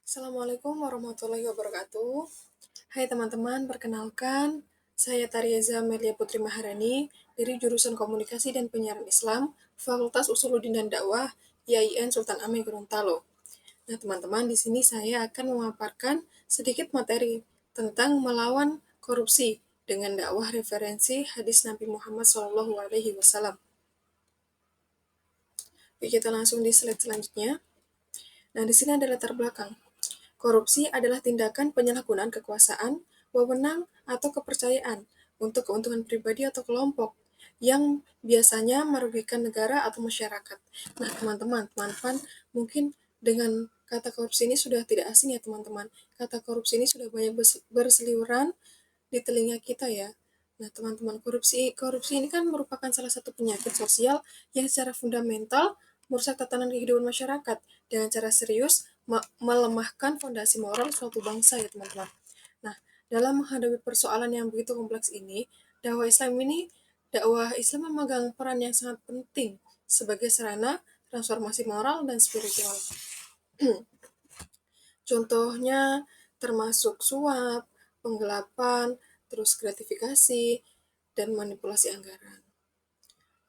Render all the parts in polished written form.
Assalamualaikum warahmatullahi wabarakatuh. Hai teman-teman, perkenalkan, saya Tarieza Melia Putri Maharani dari jurusan Komunikasi dan Penyiaran Islam, Fakultas Usuluddin dan Dakwah, IAIN Sultan Amir Gorontalo. Nah, teman-teman, di sini saya akan memaparkan sedikit materi tentang melawan korupsi dengan dakwah referensi hadis Nabi Muhammad SAW. Oke, kita langsung di slide selanjutnya. Nah, di sini ada latar belakang. Korupsi adalah tindakan penyalahgunaan kekuasaan, wewenang, atau kepercayaan untuk keuntungan pribadi atau kelompok yang biasanya merugikan negara atau masyarakat. Nah, teman-teman mungkin dengan kata korupsi ini sudah tidak asing ya teman-teman. Kata korupsi ini sudah banyak berseliweran di telinga kita ya. Nah, teman-teman, korupsi ini kan merupakan salah satu penyakit sosial yang secara fundamental merusak tatanan kehidupan masyarakat dengan cara serius melemahkan fondasi moral suatu bangsa ya teman-teman. Nah, dalam menghadapi persoalan yang begitu kompleks ini, dakwah Islam memegang peran yang sangat penting sebagai sarana transformasi moral dan spiritual. Contohnya termasuk suap, penggelapan, terus gratifikasi, dan manipulasi anggaran.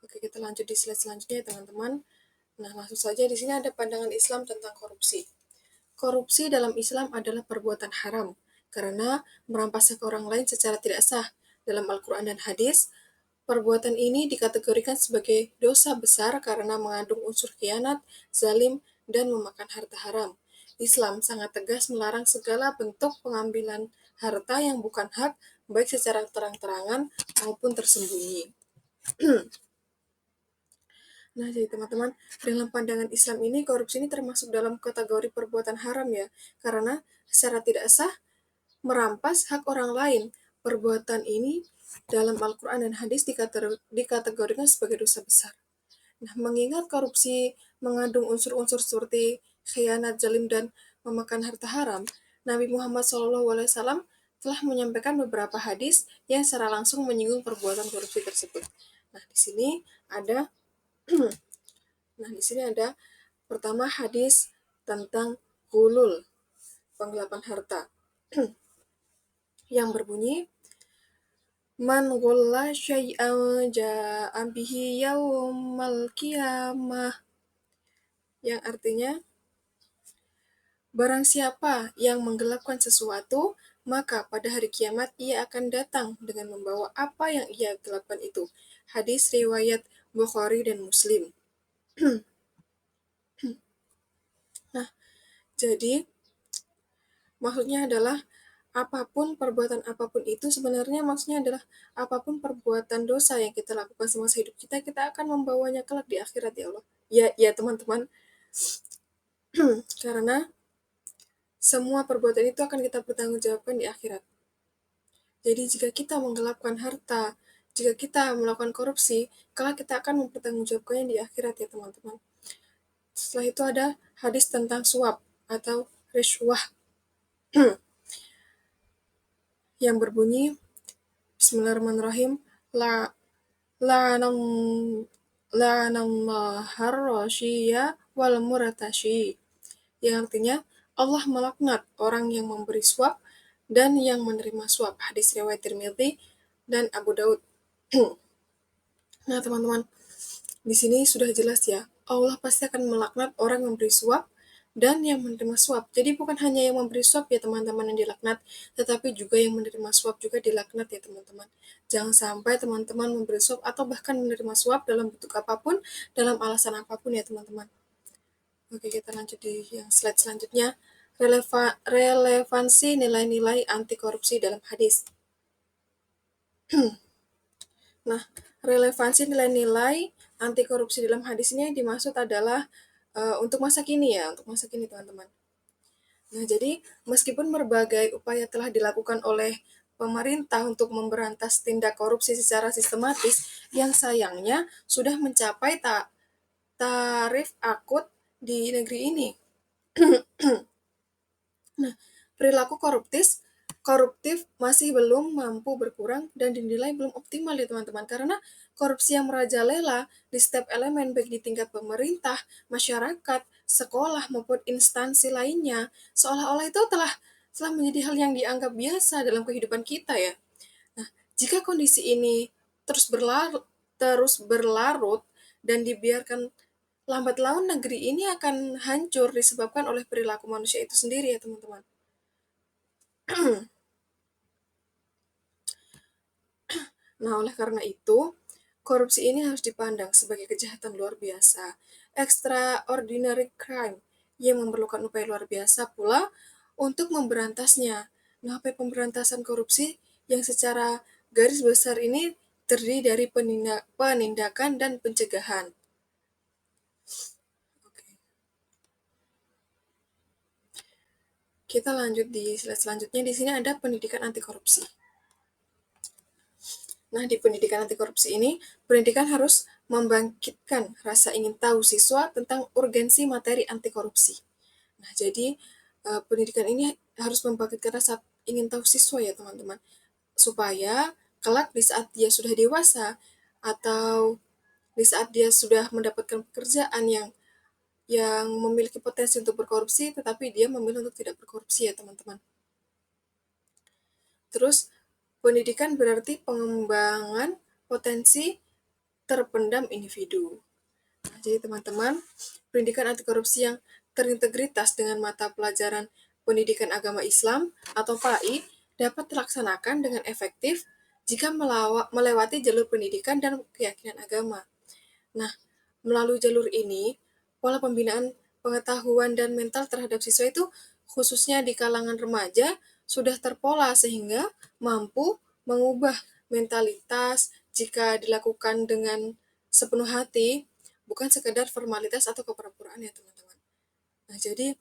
Oke, kita lanjut di slide selanjutnya ya teman-teman. Nah, langsung saja di sini ada pandangan Islam tentang korupsi. Korupsi dalam Islam adalah perbuatan haram karena merampas hak orang lain secara tidak sah. Dalam Al-Quran dan hadis, perbuatan ini dikategorikan sebagai dosa besar karena mengandung unsur khianat, zalim, dan memakan harta haram. Islam sangat tegas melarang segala bentuk pengambilan harta yang bukan hak, baik secara terang-terangan maupun tersembunyi. Nah, jadi teman-teman, dalam pandangan Islam ini, korupsi ini termasuk dalam kategori perbuatan haram ya, karena secara tidak sah merampas hak orang lain. Perbuatan ini dalam Al-Quran dan hadis dikategorikan sebagai dosa besar. Nah, mengingat korupsi mengandung unsur-unsur seperti khianat, zalim, dan memakan harta haram, Nabi Muhammad SAW telah menyampaikan beberapa hadis yang secara langsung menyinggung perbuatan korupsi tersebut. Nah, di sini ada pertama hadis tentang gulul, penggelapan harta, yang berbunyi, Man ghulla syai'an ja'a bihi yaumal qiyamah, yang artinya, barang siapa yang menggelapkan sesuatu, maka pada hari kiamat ia akan datang dengan membawa apa yang ia gelapkan itu. Hadis riwayat Bukhari dan Muslim. Nah, jadi maksudnya adalah perbuatan apapun itu sebenarnya maksudnya adalah apapun perbuatan dosa yang kita lakukan semasa hidup kita, kita akan membawanya kelak di akhirat ya Allah. Ya teman-teman, karena semua perbuatan itu akan kita pertanggungjawabkan di akhirat. Jadi jika kita menggelapkan harta, jika kita melakukan korupsi, kelak kita akan mempertanggungjawabkannya di akhirat ya teman-teman. Setelah itu ada hadis tentang suap atau rishwah yang berbunyi, Bismillahirrahmanirrahim, la la'anallahar rasyiya wal muratashi, yang artinya Allah melaknat orang yang memberi suap dan yang menerima suap. Hadis riwayat Tirmidzi dan Abu Daud. Nah, teman-teman, di sini sudah jelas ya, Allah pasti akan melaknat orang yang memberi suap dan yang menerima suap. Jadi bukan hanya yang memberi suap ya teman-teman yang dilaknat, tetapi juga yang menerima suap juga dilaknat ya teman-teman. Jangan sampai teman-teman memberi suap atau bahkan menerima suap dalam bentuk apapun, dalam alasan apapun ya teman-teman. Oke, kita lanjut di yang slide selanjutnya. Relevansi nilai-nilai anti korupsi dalam hadis. Nah, relevansi nilai-nilai anti korupsi dalam hadis ini yang dimaksud adalah untuk masa kini ya, untuk masa kini teman-teman. Nah, jadi meskipun berbagai upaya telah dilakukan oleh pemerintah untuk memberantas tindak korupsi secara sistematis, yang sayangnya sudah mencapai tarif akut di negeri ini. Nah, perilaku koruptif masih belum mampu berkurang dan dinilai belum optimal ya teman-teman, karena korupsi yang merajalela di setiap elemen baik di tingkat pemerintah, masyarakat, sekolah maupun instansi lainnya, seolah-olah itu telah menjadi hal yang dianggap biasa dalam kehidupan kita ya. Nah, jika kondisi ini terus berlarut dan dibiarkan, lambat laun negeri ini akan hancur disebabkan oleh perilaku manusia itu sendiri ya teman-teman. Nah, oleh karena itu, korupsi ini harus dipandang sebagai kejahatan luar biasa, extraordinary crime, yang memerlukan upaya luar biasa pula untuk memberantasnya. Nah, upaya pemberantasan korupsi yang secara garis besar ini terdiri dari penindakan dan pencegahan. Oke. Kita lanjut di slide selanjutnya. Di sini ada pendidikan anti korupsi. Nah, di pendidikan anti korupsi ini, pendidikan harus membangkitkan rasa ingin tahu siswa tentang urgensi materi anti korupsi. Nah, jadi pendidikan ini harus membangkitkan rasa ingin tahu siswa ya teman-teman, supaya kelak di saat dia sudah dewasa atau di saat dia sudah mendapatkan pekerjaan yang memiliki potensi untuk berkorupsi, tetapi dia memilih untuk tidak berkorupsi ya teman-teman. Terus, pendidikan berarti pengembangan potensi terpendam individu. Nah, jadi teman-teman, pendidikan anti korupsi yang terintegritas dengan mata pelajaran pendidikan agama Islam atau PAI dapat dilaksanakan dengan efektif jika melewati jalur pendidikan dan keyakinan agama. Nah, melalui jalur ini, pola pembinaan pengetahuan dan mental terhadap siswa itu khususnya di kalangan remaja sudah terpola sehingga mampu mengubah mentalitas jika dilakukan dengan sepenuh hati, bukan sekedar formalitas atau kepura-puraan ya teman-teman. Nah, jadi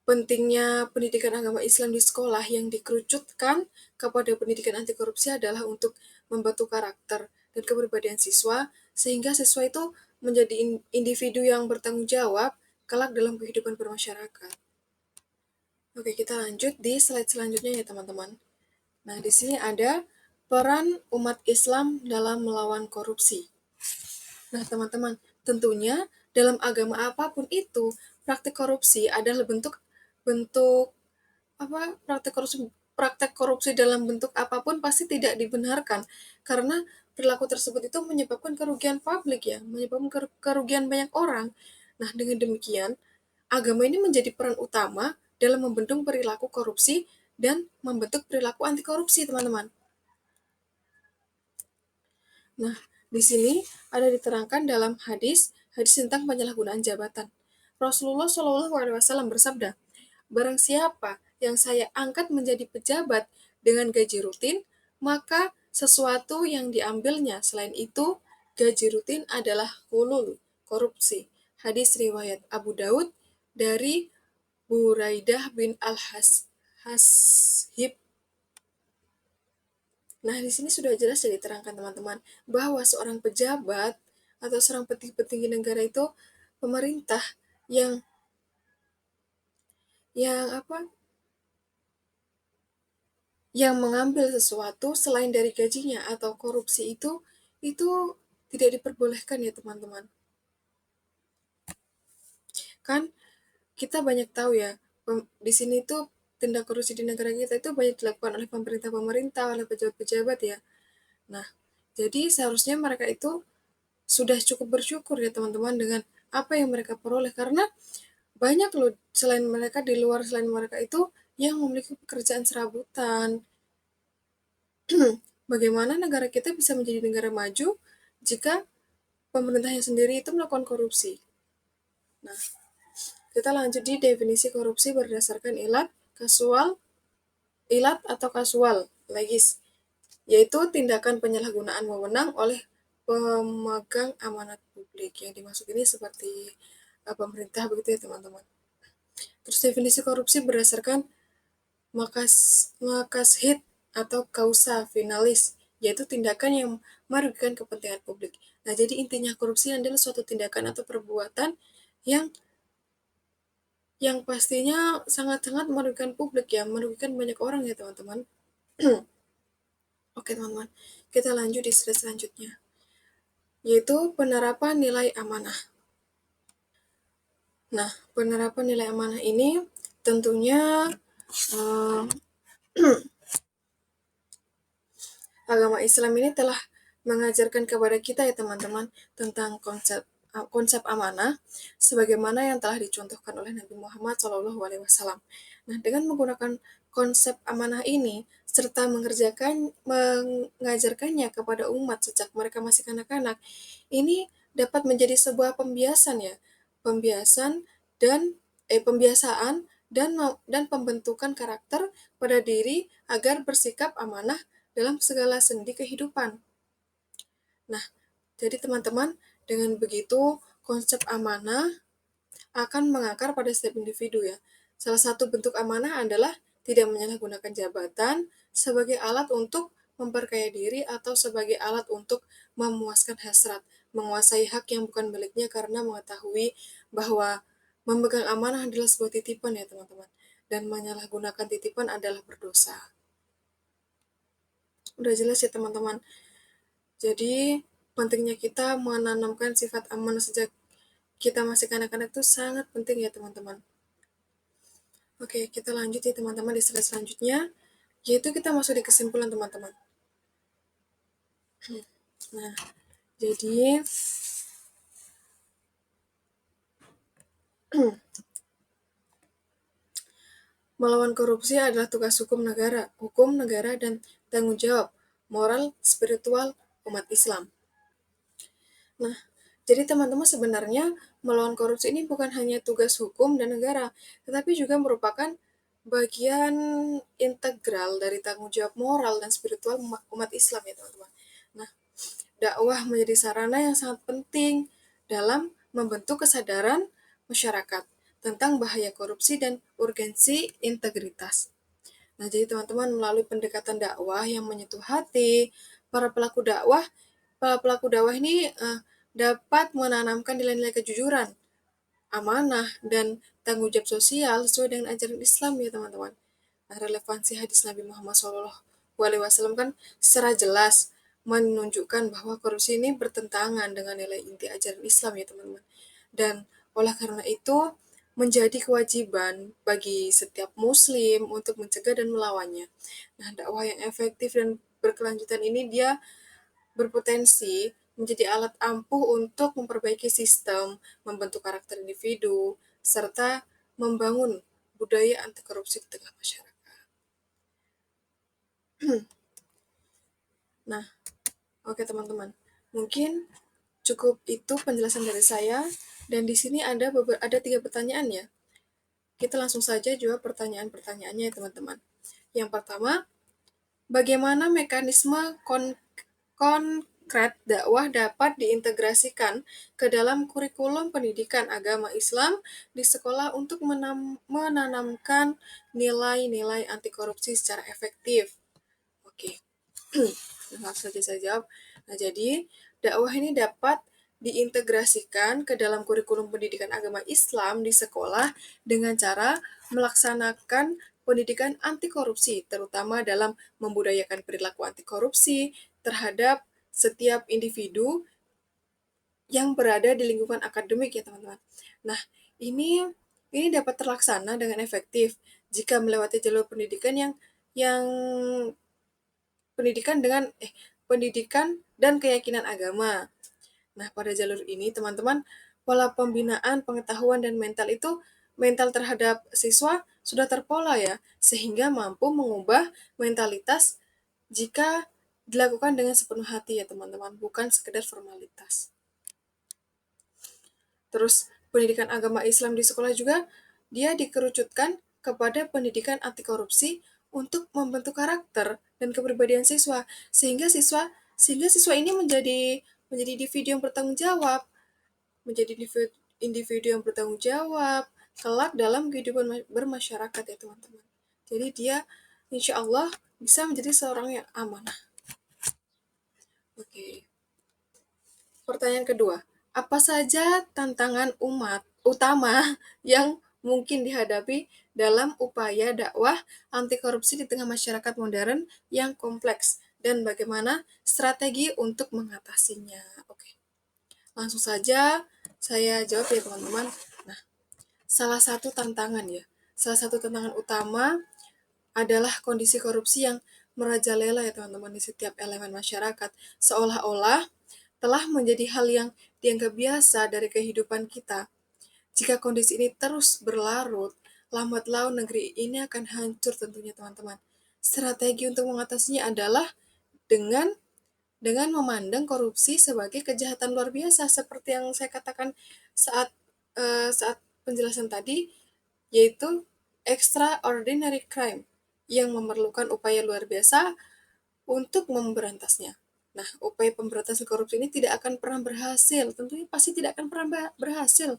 pentingnya pendidikan agama Islam di sekolah yang dikerucutkan kepada pendidikan anti korupsi adalah untuk membentuk karakter dan kepribadian siswa, sehingga siswa itu menjadi individu yang bertanggung jawab kelak dalam kehidupan bermasyarakat. Oke, kita lanjut di slide selanjutnya ya teman-teman. Nah, di sini ada peran umat Islam dalam melawan korupsi. Nah, teman-teman, tentunya dalam agama apapun itu, praktik korupsi adalah bentuk bentuk praktek korupsi dalam bentuk apapun pasti tidak dibenarkan, karena perilaku tersebut itu menyebabkan kerugian publik ya, menyebabkan kerugian banyak orang. Nah, dengan demikian, agama ini menjadi peran utama dalam membendung perilaku korupsi dan membentuk perilaku anti korupsi, teman-teman. Nah, di sini ada diterangkan dalam hadis tentang penyalahgunaan jabatan. Rasulullah Shallallahu Alaihi Wasallam bersabda, barang siapa yang saya angkat menjadi pejabat dengan gaji rutin, maka sesuatu yang diambilnya selain itu, gaji rutin adalah hulul, korupsi. Hadis riwayat Abu Daud dari Buraidah bin Al-Hashib. Nah, di sini sudah jelas jadi diterangkan teman-teman bahwa seorang pejabat atau seorang petinggi negara itu pemerintah yang yang apa? Yang mengambil sesuatu selain dari gajinya atau korupsi itu tidak diperbolehkan ya teman-teman. Kan kita banyak tahu ya, di sini tuh tindak korupsi di negara kita itu banyak dilakukan oleh pemerintah-pemerintah, oleh pejabat-pejabat ya. Nah, jadi seharusnya mereka itu sudah cukup bersyukur ya teman-teman dengan apa yang mereka peroleh, karena banyak loh selain mereka itu yang memiliki pekerjaan serabutan. Bagaimana negara kita bisa menjadi negara maju jika pemerintahnya sendiri itu melakukan korupsi? Nah, kita lanjut di definisi korupsi berdasarkan ilat atau kasual legis, yaitu tindakan penyalahgunaan wewenang oleh pemegang amanat publik. Yang dimaksud ini seperti pemerintah begitu ya teman-teman. Terus definisi korupsi berdasarkan makashid atau causa finalis, yaitu tindakan yang merugikan kepentingan publik. Nah, jadi intinya korupsi adalah suatu tindakan atau perbuatan yang pastinya sangat-sangat merugikan publik ya, merugikan banyak orang ya teman-teman. Oke teman-teman, kita lanjut di slide selanjutnya, yaitu penerapan nilai amanah. Nah, penerapan nilai amanah ini tentunya agama Islam ini telah mengajarkan kepada kita ya teman-teman tentang konsep amanah sebagaimana yang telah dicontohkan oleh Nabi Muhammad SAW. Nah, dengan menggunakan konsep amanah ini serta mengajarkannya kepada umat sejak mereka masih kanak-kanak, ini dapat menjadi sebuah pembiasan dan pembiasaan dan pembentukan karakter pada diri agar bersikap amanah dalam segala sendi kehidupan. Nah, jadi teman-teman, dengan begitu konsep amanah akan mengakar pada setiap individu ya. Salah satu bentuk amanah adalah tidak menyalahgunakan jabatan sebagai alat untuk memperkaya diri atau sebagai alat untuk memuaskan hasrat, menguasai hak yang bukan miliknya karena mengetahui bahwa memegang amanah adalah sebuah titipan ya teman-teman. Dan menyalahgunakan titipan adalah berdosa. Udah jelas ya teman-teman. Jadi, pentingnya kita menanamkan sifat aman sejak kita masih kanak-kanak itu sangat penting ya teman-teman. Oke, kita lanjut ya teman-teman di slide selanjutnya, yaitu kita masuk di kesimpulan teman-teman. Nah, jadi melawan korupsi adalah tugas hukum negara dan tanggung jawab moral spiritual umat Islam. Nah, jadi teman-teman sebenarnya melawan korupsi ini bukan hanya tugas hukum dan negara, tetapi juga merupakan bagian integral dari tanggung jawab moral dan spiritual umat Islam ya teman-teman. Nah, dakwah menjadi sarana yang sangat penting dalam membentuk kesadaran masyarakat tentang bahaya korupsi dan urgensi integritas. Nah, jadi teman-teman melalui pendekatan dakwah yang menyentuh hati, para pelaku dakwah ini dapat menanamkan nilai-nilai kejujuran, amanah, dan tanggung jawab sosial sesuai dengan ajaran Islam ya teman-teman. Nah, relevansi hadis Nabi Muhammad SAW kan secara jelas menunjukkan bahwa korupsi ini bertentangan dengan nilai inti ajaran Islam ya teman-teman. Dan oleh karena itu menjadi kewajiban bagi setiap muslim untuk mencegah dan melawannya. Nah, dakwah yang efektif dan berkelanjutan ini dia berpotensi menjadi alat ampuh untuk memperbaiki sistem, membentuk karakter individu, serta membangun budaya anti korupsi di tengah masyarakat. Nah, oke teman-teman, mungkin cukup itu penjelasan dari saya, dan di sini ada 3 pertanyaan ya. Kita langsung saja jawab pertanyaan-pertanyaannya ya teman-teman. Yang pertama, bagaimana mekanisme konkret dakwah dapat diintegrasikan ke dalam kurikulum pendidikan agama Islam di sekolah untuk menanamkan nilai-nilai anti korupsi secara efektif? Oke, langsung saja saya jawab. Nah, jadi dakwah ini dapat diintegrasikan ke dalam kurikulum pendidikan agama Islam di sekolah dengan cara melaksanakan pendidikan anti korupsi, terutama dalam membudayakan perilaku anti korupsi terhadap setiap individu yang berada di lingkungan akademik ya teman-teman. Nah, ini dapat terlaksana dengan efektif jika melewati jalur pendidikan yang pendidikan dan keyakinan agama. Nah, pada jalur ini teman-teman, pola pembinaan pengetahuan dan mental terhadap siswa sudah terpola ya, sehingga mampu mengubah mentalitas jika dilakukan dengan sepenuh hati ya teman-teman, bukan sekedar formalitas. Terus pendidikan agama Islam di sekolah juga dia dikerucutkan kepada pendidikan anti korupsi untuk membentuk karakter dan kepribadian siswa sehingga siswa ini menjadi individu yang bertanggung jawab, menjadi individu yang bertanggung jawab kelak dalam kehidupan bermasyarakat ya teman-teman. Jadi dia insya Allah bisa menjadi seorang yang amanah. Oke. Pertanyaan kedua, apa saja tantangan utama yang mungkin dihadapi dalam upaya dakwah anti korupsi di tengah masyarakat modern yang kompleks dan bagaimana strategi untuk mengatasinya. Oke, langsung saja saya jawab ya teman-teman. Nah, salah satu tantangan utama adalah kondisi korupsi yang merajalela ya teman-teman di setiap elemen masyarakat, seolah-olah telah menjadi hal yang dianggap biasa dari kehidupan kita. Jika kondisi ini terus berlarut, lambat laun negeri ini akan hancur tentunya teman-teman. Strategi untuk mengatasinya adalah dengan memandang korupsi sebagai kejahatan luar biasa seperti yang saya katakan saat saat penjelasan tadi, yaitu extraordinary crime yang memerlukan upaya luar biasa untuk memberantasnya. Nah, upaya pemberantasan korupsi ini tidak akan pernah berhasil, tentunya pasti tidak akan pernah berhasil,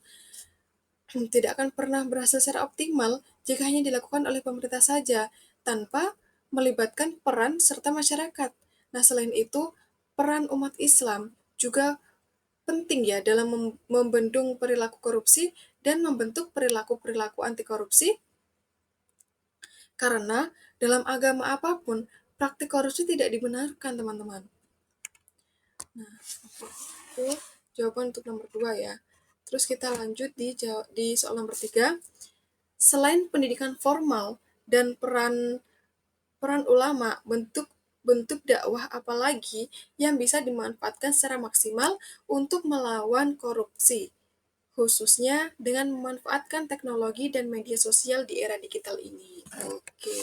tidak akan pernah berhasil secara optimal jika hanya dilakukan oleh pemerintah saja, tanpa melibatkan peran serta masyarakat. Nah, selain itu, peran umat Islam juga penting ya dalam membendung perilaku korupsi dan membentuk perilaku-perilaku anti korupsi, karena dalam agama apapun praktik korupsi tidak dibenarkan, teman-teman. Nah, itu jawaban untuk nomor 2 ya. Terus kita lanjut di soal nomor 3. Selain pendidikan formal dan peran ulama, bentuk dakwah apalagi yang bisa dimanfaatkan secara maksimal untuk melawan korupsi, khususnya dengan memanfaatkan teknologi dan media sosial di era digital ini. Oke.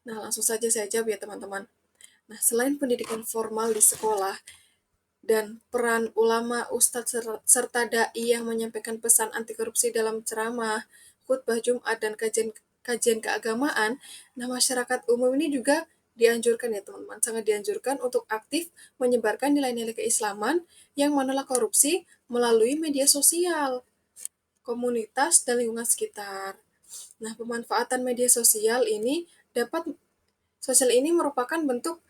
Nah, langsung saja saya jawab ya teman-teman. Nah, selain pendidikan formal di sekolah dan peran ulama, ustadz, serta dai yang menyampaikan pesan anti korupsi dalam ceramah, khutbah Jumat, dan kajian keagamaan, nah masyarakat umum ini juga dianjurkan ya teman-teman, sangat dianjurkan untuk aktif menyebarkan nilai-nilai keislaman yang menolak korupsi melalui media sosial, komunitas, dan lingkungan sekitar. Nah, pemanfaatan media sosial ini merupakan bentuk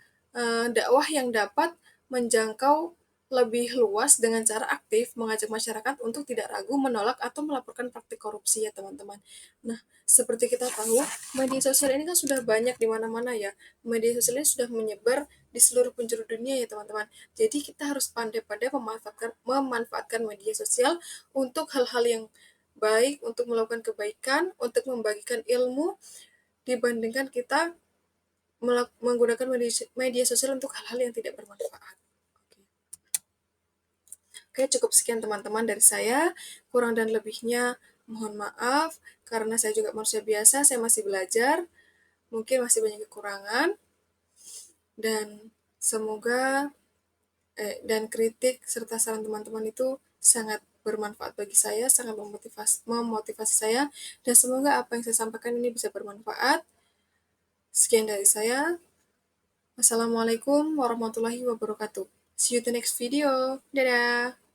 dakwah yang dapat menjangkau lebih luas dengan cara aktif mengajak masyarakat untuk tidak ragu menolak atau melaporkan praktik korupsi ya teman-teman. Nah, seperti kita tahu, media sosial ini kan sudah banyak di mana-mana ya. Media sosial ini sudah menyebar di seluruh penjuru dunia ya teman-teman. Jadi kita harus pandai-pandai memanfaatkan media sosial untuk hal-hal yang baik, untuk melakukan kebaikan, untuk membagikan ilmu, dibandingkan kita menggunakan media sosial untuk hal-hal yang tidak bermanfaat. Oke, cukup sekian teman-teman dari saya. Kurang dan lebihnya mohon maaf, karena saya juga manusia biasa, saya masih belajar, mungkin masih banyak kekurangan, dan semoga dan kritik serta saran teman-teman itu sangat bermanfaat bagi saya, sangat memotivasi saya, dan semoga apa yang saya sampaikan ini bisa bermanfaat. Sekian dari saya. Wassalamualaikum warahmatullahi wabarakatuh. See you the next video. Dadah.